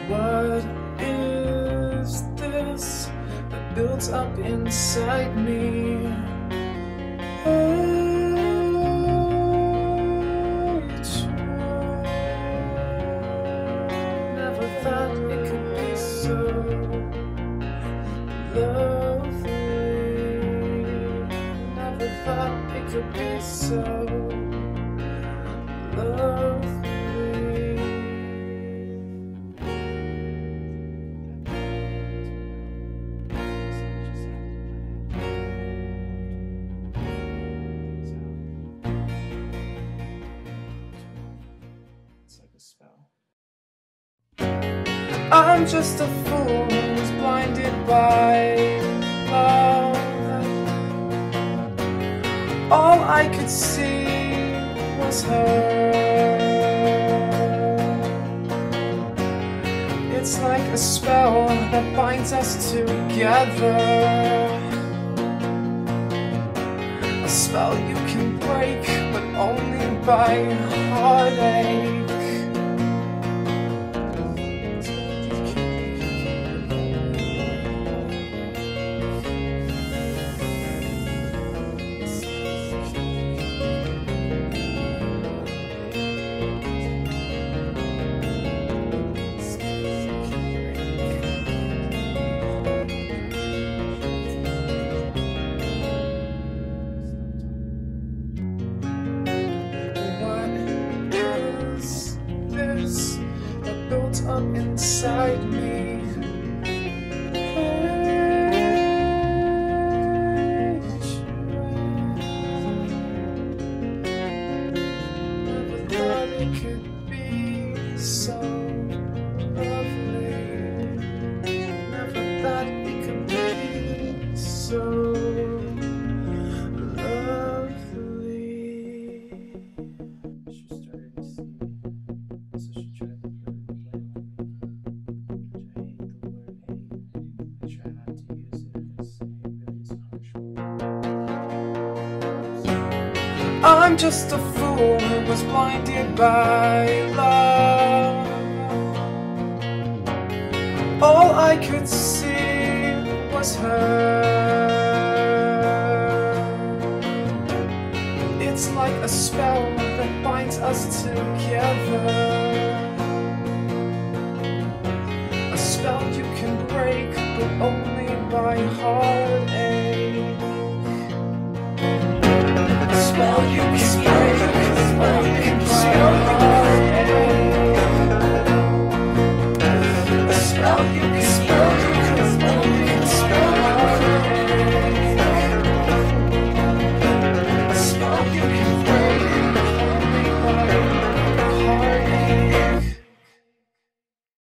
What is this that builds up inside me? Never thought it could be so lovely. Never thought it could be so lovely. I'm just a fool who's blinded by love. All I could see was her. It's like a spell that binds us together. A spell you can break, but only by heartache. That built up inside me. Never thought it could be so lovely. Never thought it could be so I'm just a fool who was blinded by love. All I could see was her. It's like a spell that binds us together.